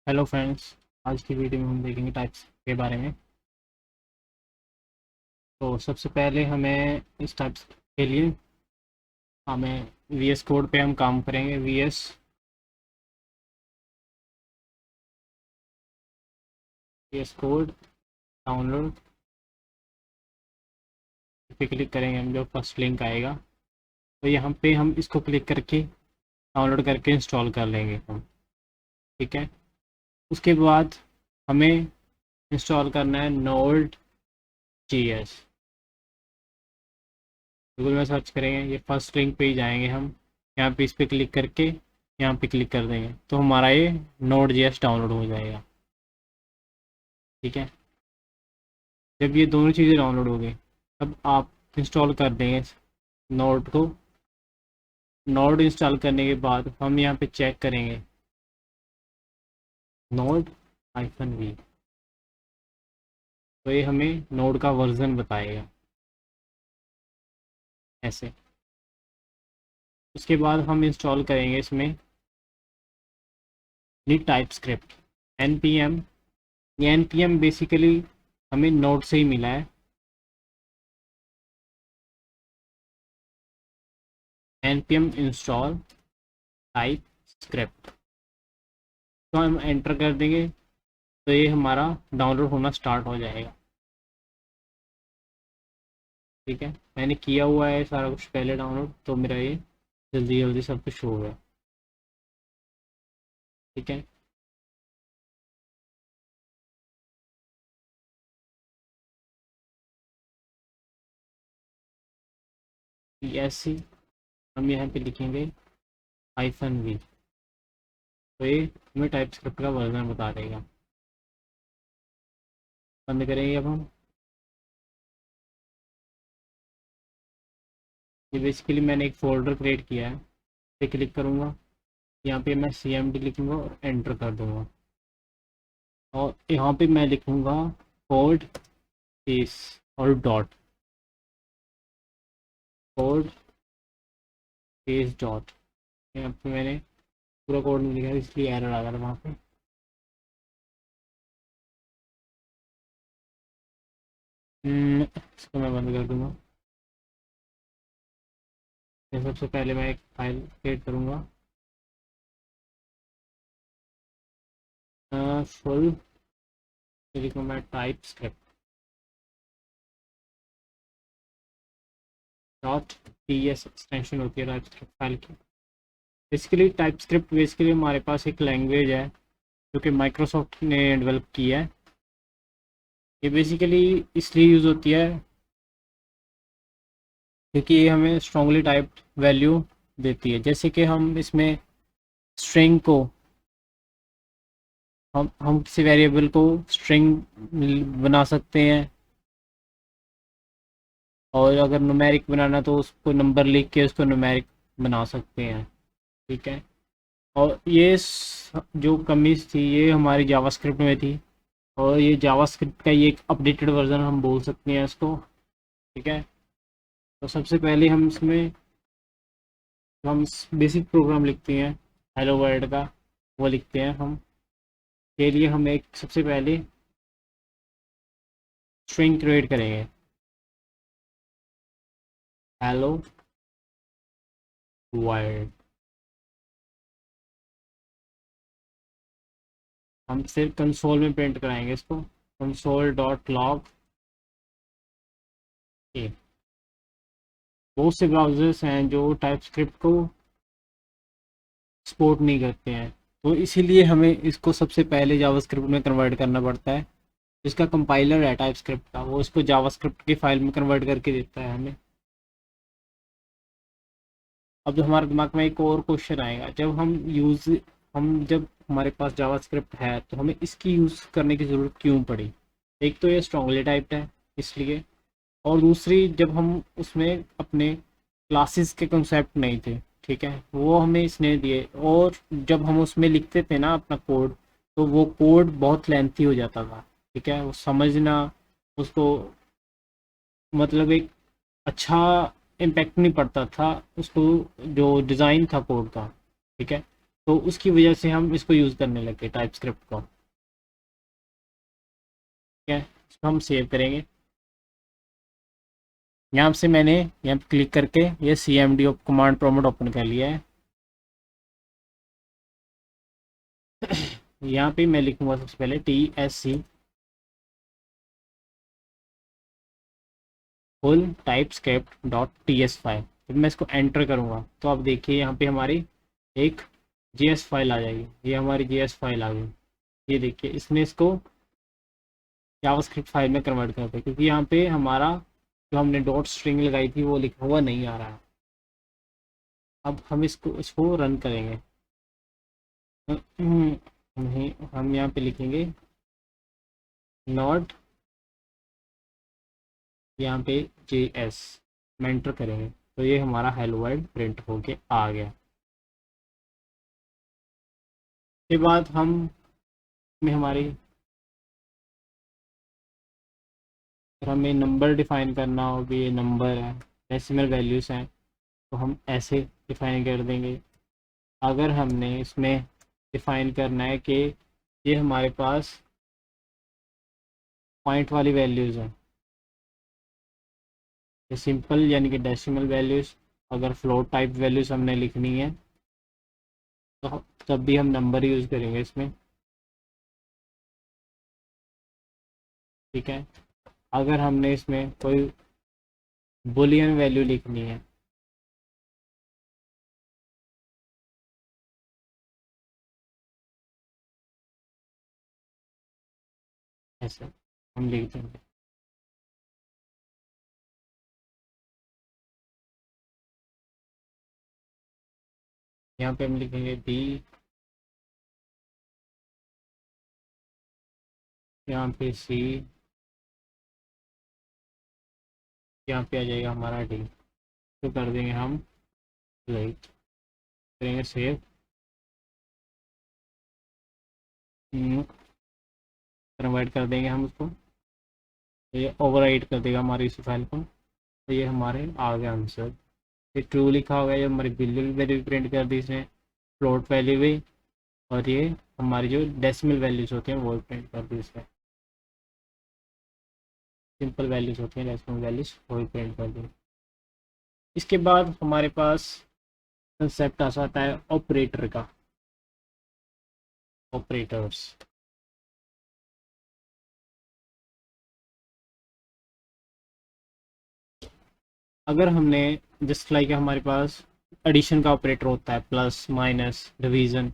Hello friends. आज की video में हम देखेंगे टाइप्स के बारे में। तो सबसे पहले हमें इस टाइप्स के लिए हमें वीएस कोड पे हम काम करेंगे। वीएस कोड डाउनलोड पे क्लिक करेंगे हम, जो फर्स्ट लिंक आएगा तो यहाँ पे हम इसको क्लिक करके डाउनलोड करके इंस्टॉल कर लेंगे हम। ठीक है, उसके बाद हमें इंस्टॉल करना है नोड जीएस। गूगल में सर्च करेंगे, ये फर्स्ट लिंक पे ही जाएंगे हम। यहाँ पे इस पर क्लिक करके यहाँ पे क्लिक कर देंगे तो हमारा ये नोड जेएस डाउनलोड हो जाएगा। ठीक है, जब ये दोनों चीज़ें डाउनलोड हो गई तब आप इंस्टॉल कर देंगे नोड को। नोड इंस्टॉल करने के बाद हम यहाँ पे चेक करेंगे नोड -v, तो ये हमें नोड का वर्जन बताएगा ऐसे। उसके बाद हम इंस्टॉल करेंगे इसमें टाइप स्क्रिप्ट npm। ये npm बेसिकली हमें नोड से ही मिला है। npm इंस्टॉल टाइप स्क्रिप्ट तो हम एंटर कर देंगे तो ये हमारा डाउनलोड होना स्टार्ट हो जाएगा। ठीक है, मैंने किया हुआ है सारा कुछ पहले डाउनलोड, तो मेरा ये जल्दी जल्दी सब कुछ हो गया। ठीक है, ऐसे हम यहाँ पे लिखेंगे -v, तो ये हमें टाइप स्क्रिप्ट का वर्जन बता देगा। बंद करेंगे अब हम। ये बेसिकली मैंने एक फोल्डर क्रिएट किया है, पे क्लिक करूँगा, यहाँ पे मैं cmd लिखूँगा और एंटर कर दूँगा और यहाँ पे मैं लिखूँगा कोड स्पेस और डॉट, कोड स्पेस डॉट। यहाँ पे मैंने पूरा कोड नहीं लिखा इसलिए एरर आ गया था वहाँ पे। इसको मैं बंद कर दूँगा। सबसे पहले मैं एक फाइल क्रिएट करूँगा फुल, लिखूँ मैं type script dot TS extension होती है टाइप स्क्रिप्ट फाइल की। बेसिकली टाइप स्क्रिप्ट बेसिकली हमारे पास एक लैंग्वेज है जो कि माइक्रोसॉफ्ट ने डेवलप की है। ये बेसिकली इसलिए यूज़ होती है क्योंकि ये हमें स्ट्रॉन्गली टाइप्ड वैल्यू देती है। जैसे कि हम इसमें स्ट्रिंग को हम किसी वेरिएबल को स्ट्रिंग बना सकते हैं, और अगर न्यूमेरिक बनाना तो उसको नंबर लिख के उसको न्यूमेरिक बना सकते हैं। ठीक है, और ये जो कमीज थी ये हमारी जावास्क्रिप्ट में थी, और ये जावास्क्रिप्ट का ये एक अपडेटेड वर्जन हम बोल सकते हैं इसको। ठीक है, तो सबसे पहले हम इसमें हम बेसिक प्रोग्राम लिखते हैं हेलो वर्ल्ड का, वो लिखते हैं हम। के लिए हम एक सबसे पहले स्ट्रिंग क्रिएट करेंगे हेलो वर्ल्ड। हम सिर्फ कंसोल में प्रिंट कराएंगे इसको, कंसोल डॉट लॉग। बहुत से ब्राउज़र्स हैं जो टाइप स्क्रिप्ट को सपोर्ट नहीं करते हैं, तो इसीलिए हमें इसको सबसे पहले जावास्क्रिप्ट में कन्वर्ट करना पड़ता है। जिसका कंपाइलर है टाइप स्क्रिप्ट का, वो इसको जावास्क्रिप्ट की फाइल में कन्वर्ट करके देता है हमें। अब जो हमारे दिमाग में एक और क्वेश्चन आएगा, जब हमारे पास जावास्क्रिप्ट है तो हमें इसकी यूज़ करने की ज़रूरत क्यों पड़ी। एक तो ये स्ट्रॉन्गली टाइप्ड है इसलिए, और दूसरी जब हम उसमें अपने क्लासेस के कंसेप्ट नहीं थे, ठीक है, वो हमें इसने दिए, और जब हम उसमें लिखते थे ना अपना कोड, तो वो कोड बहुत लेंथी हो जाता था। ठीक है, वो समझना उसको मतलब एक अच्छा इम्पैक्ट नहीं पड़ता था उसको, जो डिज़ाइन था कोड का। ठीक है, तो उसकी वजह से हम इसको यूज़ करने लगे टाइप स्क्रिप्ट को। ठीक है, इसको हम सेव करेंगे। यहाँ से मैंने यहाँ पे क्लिक करके ये CMD कमांड प्रॉम्प्ट ओपन कर लिया है। यहाँ पे मैं लिखूंगा सबसे पहले TSC full type script dot TS file. जब मैं इसको एंटर करूँगा तो आप देखिए यहाँ पे हमारी एक JS फाइल आ जाएगी। ये हमारी JS फाइल आ गई। ये देखिए इसने इसको जावास्क्रिप्ट फाइल में कन्वर्ट कर दिया, क्योंकि यहाँ पे हमारा जो हमने डॉट स्ट्रिंग लगाई थी वो लिखा हुआ नहीं आ रहा है। अब हम इसको रन करेंगे। नहीं, हम यहाँ पे लिखेंगे नॉट, यहाँ पे JS एंटर करेंगे तो ये हमारा हेलो वर्ल्ड प्रिंट होके आ गया। के बाद हम में हमारी अगर हमें नंबर डिफाइन करना हो कि ये नंबर है, डेसिमल वैल्यूज़ हैं, तो हम ऐसे डिफाइन कर देंगे। अगर हमने इसमें डिफाइन करना है कि ये हमारे पास पॉइंट वाली वैल्यूज़ हैं, ये सिंपल यानी कि डेसिमल वैल्यूज़। अगर फ्लोट टाइप वैल्यूज़ हमने लिखनी है तो तब भी हम नंबर यूज़ करेंगे इसमें। ठीक है, अगर हमने इसमें कोई बुलियन वैल्यू लिखनी है, ऐसे हम लिख देंगे। यहाँ पे हम लिखेंगे बी, यहाँ पे सी, यहाँ पे आ जाएगा हमारा डी। तो कर देंगे हम राइट, करेंगे सेव। कन्वर्ट कर देंगे हम उसको, तो ये ओवरराइट कर देगा हमारी इस फाइल को। तो ये हमारे आ गया आंसर। ये ट्रू लिखा हुआ है, ये हमारी बिलियन वैल्यू भी प्रिंट कर दी इसने, फ्लोट वैल्यू भी, और ये हमारी जो डेसिमल वैल्यूज होती हैं वो भी प्रिंट कर दी इसने। सिंपल वैल्यूज होती हैं डेसिमल वैल्यूज वो भी प्रिंट कर दी। इसके बाद हमारे पास कंसेप्ट आ जाता है ऑपरेटर का, ऑपरेटर्स। अगर हमने जस्ट लाइक हमारे पास एडिशन का ऑपरेटर होता है, प्लस माइनस डिवीज़न,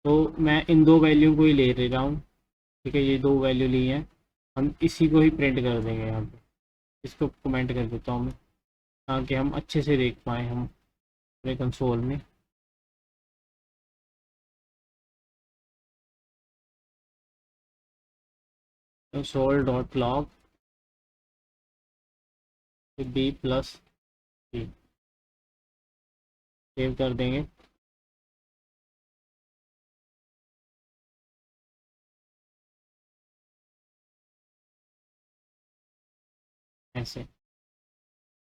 तो मैं इन दो वैल्यू को ही ले रहा हूँ। ठीक है, ये दो वैल्यू ली हैं, हम इसी को ही प्रिंट कर देंगे यहाँ पे। इसको कमेंट कर देता हूँ मैं, ताकि हम अच्छे से देख पाएँ हम अपने कंसोल में। Console dot log B plus C, save कर देंगे। ऐसे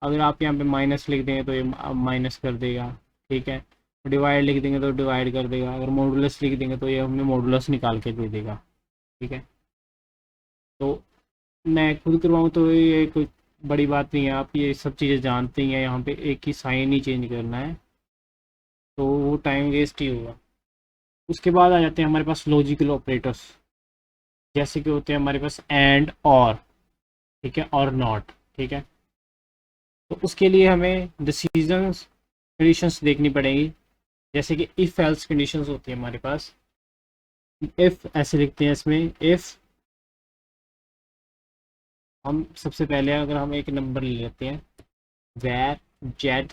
अगर आप यहाँ पे माइनस लिख देंगे तो ये माइनस कर देगा। ठीक है, डिवाइड लिख देंगे तो डिवाइड कर देगा। अगर मॉडुलस लिख देंगे तो ये हमें मॉडुलस निकाल के दे देगा। ठीक है, तो मैं खुद करवाऊँ तो ये कोई बड़ी बात नहीं है, आप ये सब चीज़ें जानते ही हैं। यहाँ पे एक ही साइन ही चेंज करना है, तो वो टाइम वेस्ट ही होगा। उसके बाद आ जाते हैं हमारे पास लॉजिकल ऑपरेटर्स, जैसे कि होते हैं हमारे पास एंड और, ठीक है, और नॉट। ठीक है, तो उसके लिए हमें डिसीजंस कंडीशंस देखनी पड़ेगी। जैसे कि इफ़ एल्स कंडीशंस होती है हमारे पास। इफ़ ऐसे लिखते हैं इसमें, इफ़ हम सबसे पहले अगर हम एक नंबर ले लेते हैं, where z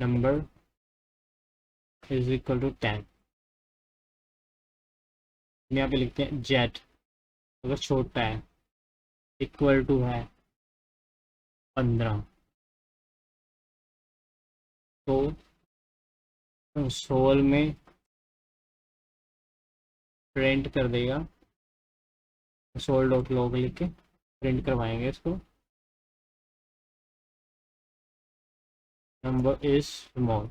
number is equal to 10। यहाँ पे लिखते हैं z अगर छोटा है, इक्वल टू है 15, तो कंसोल में प्रिंट कर देगा। कंसोल डॉट लॉग लिख के प्रिंट करवाएंगे इसको, नंबर इज स्मॉल।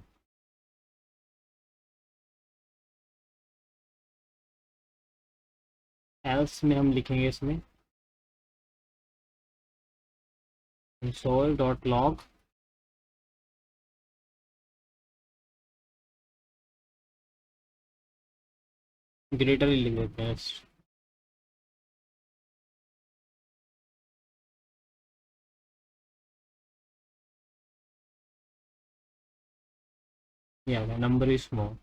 एल्स में हम लिखेंगे इसमें console.log ग्रेटर ही लिख देते हैं। ये आ गया नंबर इज स्मॉल,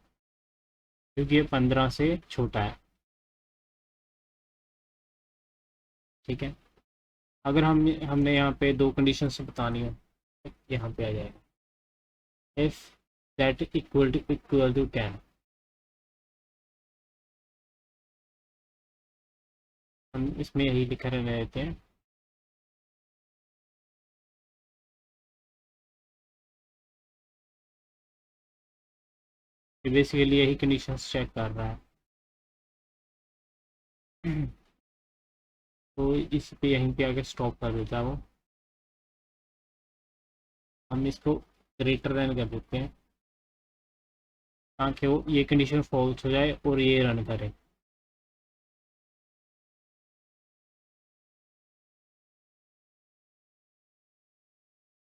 क्योंकि ये 15 से छोटा है। ठीक है, अगर हमने यहाँ पे दो कंडीशन बतानी हो, यहाँ पे आ जाएगा इफ दैट इक्वल टू 10। हम इसमें यही लिखा रहने देते हैं। बेसिकली यही कंडीशंस चेक कर रहा है। तो इस पे यहीं पे आके स्टॉप कर देता है वो। हम इसको ग्रेटर देन कर देते हैं ताकि वो ये कंडीशन फॉल्स हो जाए और ये रन करे।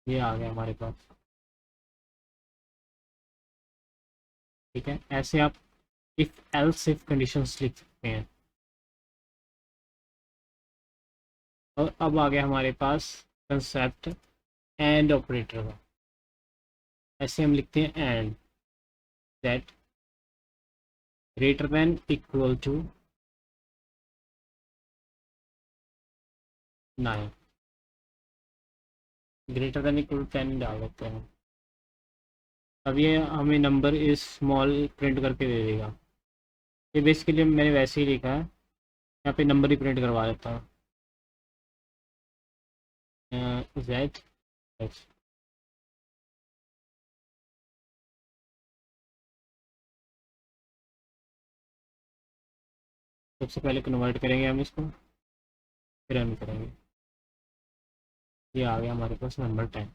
ये आ गया हमारे पास। ठीक है, ऐसे आप इफ एल्स इफ कंडीशंस लिख सकते हैं। और अब आ गया हमारे पास कंसेप्ट एंड ऑपरेटर का। ऐसे हम लिखते हैं and that greater than equal to 9, greater than equal to 10 डाल देते हैं। अब ये हमें नंबर इज स्मॉल प्रिंट करके दे देगा। ये बेसिकली मैंने वैसे ही लिखा है, यहाँ पे नंबर ही प्रिंट करवा देता हूँ। Z H. सबसे पहले कन्वर्ट करेंगे हम इसको, फिर रन करेंगे। ये आ गया हमारे पास नंबर 10।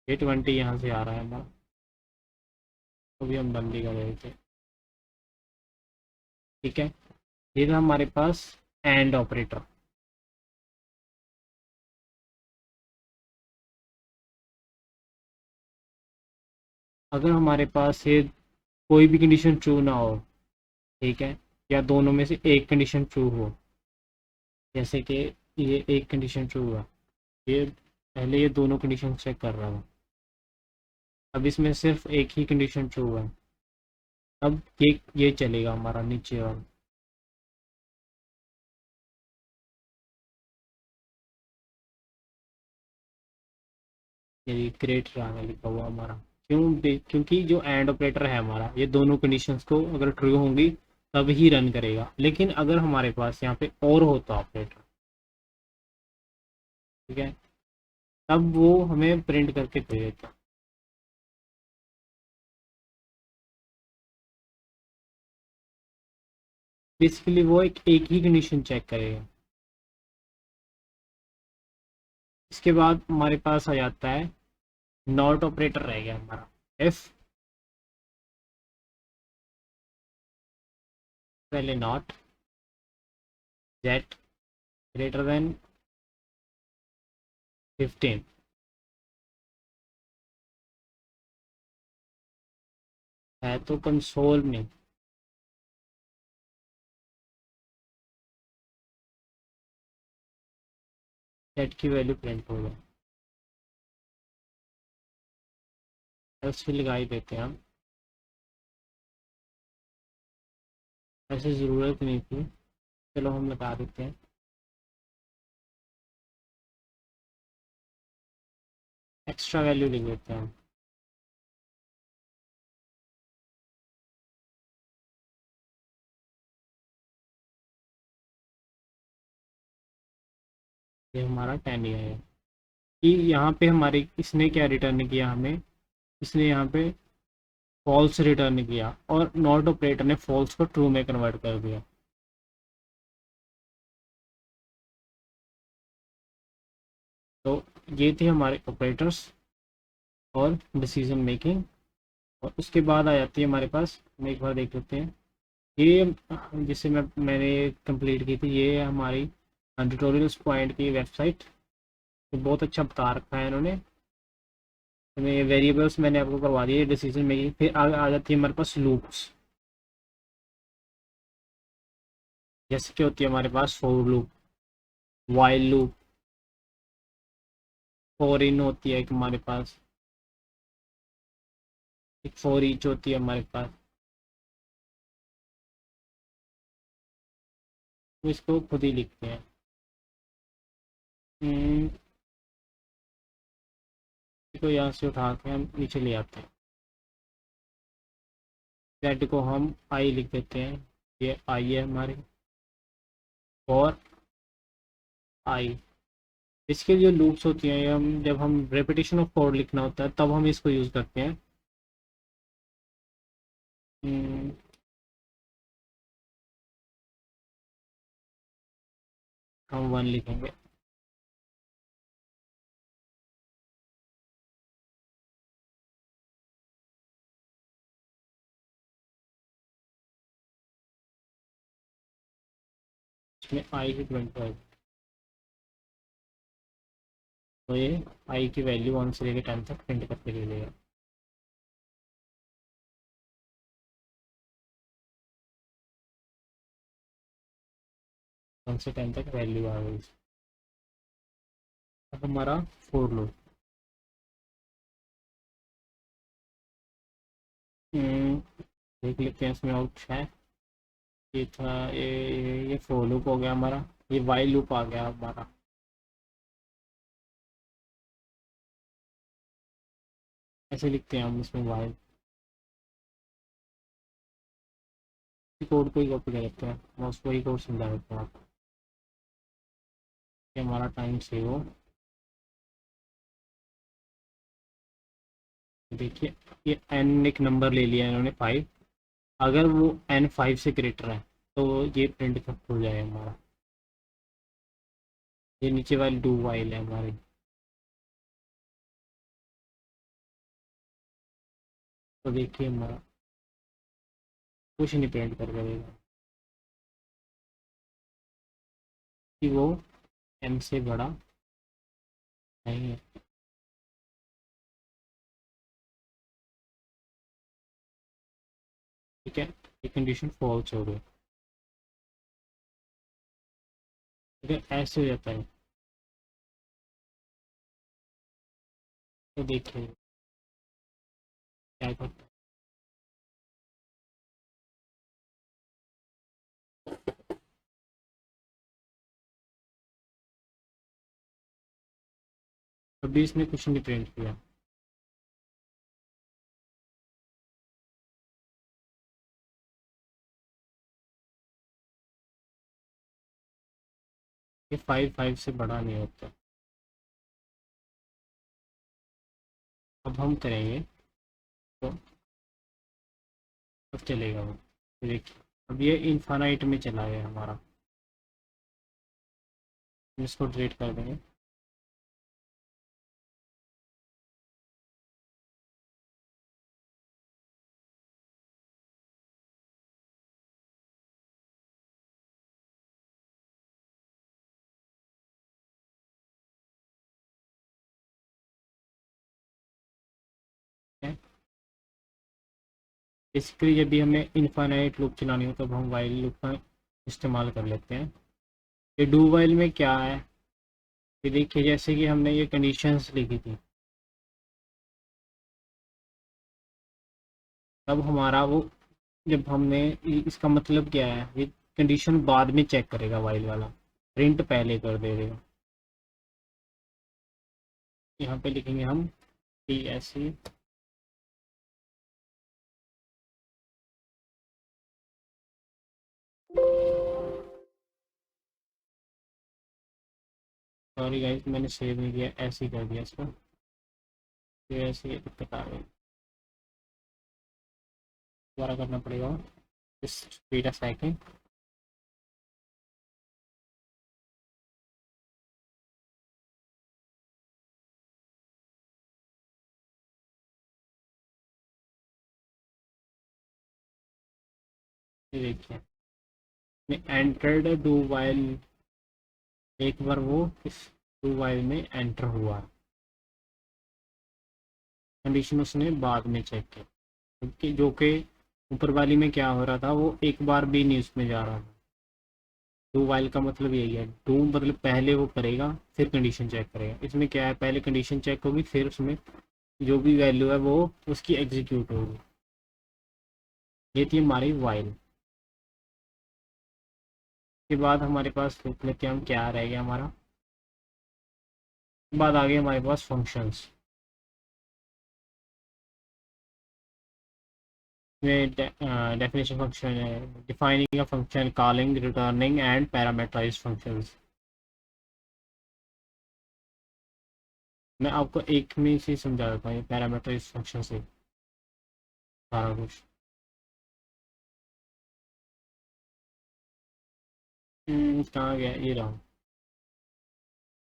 ये 20 यहाँ से आ रहा है हमारा, तो भी हम बंदी कर रहे थे। ठीक है, ये था हमारे पास एंड ऑपरेटर। अगर हमारे पास ये कोई भी कंडीशन ट्रू ना हो, ठीक है, या दोनों में से एक कंडीशन ट्रू हो, जैसे कि ये एक कंडीशन ट्रू हुआ, ये पहले ये दोनों कंडीशन चेक कर रहा था, अब इसमें सिर्फ एक ही कंडीशन ट्रू है, अब ये चलेगा हमारा नीचे वाला। ये ग्रेटर आगे लिखा हुआ हमारा, क्योंकि जो एंड ऑपरेटर है हमारा, ये दोनों कंडीशंस को अगर ट्रू होंगी तब ही रन करेगा। लेकिन अगर हमारे पास यहाँ पे और होता ऑपरेटर, ठीक है, तब वो हमें प्रिंट करके दे देता। बेसिकली वो एक ही कंडीशन चेक करेगा। इसके बाद हमारे पास आ जाता है नॉट ऑपरेटर, रह गया हमारा इफ, पहले नॉट जेट ग्रेटर देन 15, है तो कंसोल में जेट की वैल्यू प्रिंट हो जाए। एल्स भी लगा ही देते हैं हम, ऐसे ज़रूरत नहीं थी, चलो हम लगा देते हैं। एक्स्ट्रा वैल्यू लिख देते हैं हम। ये हमारा 10 ही है कि यहाँ पे हमारी इसने क्या रिटर्न किया हमें, इसने यहाँ पे फॉल्स रिटर्न किया और नॉट ऑपरेटर ने फॉल्स को ट्रू में कन्वर्ट कर दिया। तो ये थे हमारे ऑपरेटर्स और डिसीजन मेकिंग। और उसके बाद आ जाती है हमारे पास, हम एक बार देख लेते हैं ये जिसे मैंने कंप्लीट की थी, ये हमारी ट्यूटोरियल्स पॉइंट की वेबसाइट, तो बहुत अच्छा बता रखा है इन्होंने। तो ये वेरिएबल्स मैंने आपको करवा दिए, डिसीजन मेकिंग। फिर आ जाती है हमारे पास लूप्स। जैसे कि होती है हमारे पास for loop, while loop, for in होती है एक हमारे पास, एक फॉर ईच होती है हमारे पास। तो इसको खुद ही लिखते हैं। हम्म, इसको यहाँ से उठा के हम नीचे ले आते हैं। जेड को हम आई लिख देते हैं, ये आई है हमारी, और आई। इसके जो लूप्स होती हैं, ये हम जब हम रेपिटेशन ऑफ कोड लिखना होता है तब हम इसको यूज़ करते हैं। हम्म, हम वन लिखेंगे। इसमें आई की 25, तो ये आई की वैल्यू 1 से लेकर 10 तक प्रिंट करके ले लेगा। 1 से 10 तक वैल्यू आ गई। अब हमारा फोर लूप, देख लेते हैं इसमें आउट है। ये था ये फोर लूप हो गया हमारा। ये वाइल लूप आ गया हमारा। ऐसे लिखते हैं हम इसमें वाइल। कोड को ही कॉपी कर लेते हैं, मैं उसको ही कोड समझा देता हूँ आपको कि हमारा टाइम सेव हो। देखिए, ये एन एक नंबर ले लिया इन्होंने 5। अगर वो एन 5 से ग्रेटर है तो ये प्रिंट तक खुल जाएगा हमारा। ये नीचे वाली डू वाइल है हमारी। तो देखिए हमारा कुछ नहीं प्रिंट कर करेगा कि वो एम से बड़ा नहीं है। ठीक है, ये कंडीशन फॉल्स हो गई। ठीक है, ऐसे हो जाता है। तो देखिए क्या करता है। अभी इसने कुछ नहीं प्रिंट किया। ये 5 से बड़ा नहीं होता। अब हम करेंगे तो अब चलेगा वो। देखिए, अब ये इन्फानाइट में चला गया हमारा। हम इसको डिलीट कर देंगे। बेसिकली जब भी हमें इनफाइनाइट लूप चलानी हो तब हम वाइल लूप का इस्तेमाल कर लेते हैं। ये डू वाइल में क्या है, ये देखिए जैसे कि हमने ये कंडीशंस लिखी थी, तब हमारा वो, जब हमने इसका मतलब क्या है, ये कंडीशन बाद में चेक करेगा वाइल वाला, प्रिंट पहले कर देगा। यहाँ पे लिखेंगे हम T S C. Sorry guys, मैंने सेव नहीं किया, ऐसे ही कर दिया इसको। ये ऐसे ही दिक्कत आ गई, दोबारा करना पड़ेगा। Just wait a second. ये देखिए मैं एंटर्ड डू वाइल, एक बार वो इस डू वाइल में एंटर हुआ, कंडीशन उसने बाद में चेक की, जो कि ऊपर वाली में क्या हो रहा था, वो एक बार भी नहीं उसमें जा रहा था। डू वाइल का मतलब यही है, डू मतलब पहले वो करेगा फिर कंडीशन चेक करेगा, इसमें क्या है पहले कंडीशन चेक होगी फिर उसमें जो भी वैल्यू है वो उसकी एग्जीक्यूट होगी। ये थी हमारी वाइल। के बाद हमारे पास देख लेते हैं हम क्या रह गया हमारा, बाद आ गए हमारे पास फंक्शंस में। डेफिनेशन फंक्शन है, defining a function, calling, returning and parameterised functions. मैं आपको एक में से समझा देता हूँ, ये पैरामीटराइज्ड फंक्शन से सारा कुछ। कहाँ गया, ये रहा।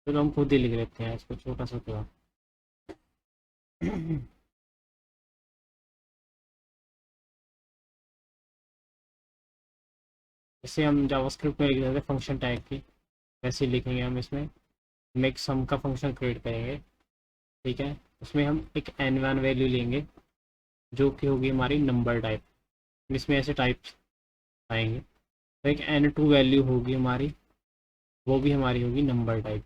चलो हम खुद ही लिख लेते हैं इसको छोटा सा तो। जैसे हम जावास्क्रिप्ट में लिख देते हैं फंक्शन टाइप की, वैसे ही लिखेंगे हम इसमें। मेक सम का फंक्शन क्रिएट करेंगे, ठीक है। उसमें हम एक n1 वैल्यू लेंगे जो कि होगी हमारी नंबर टाइप, इसमें ऐसे टाइप्स आएंगे। तो एक n2 वैल्यू होगी हमारी, वो भी हमारी होगी नंबर टाइप।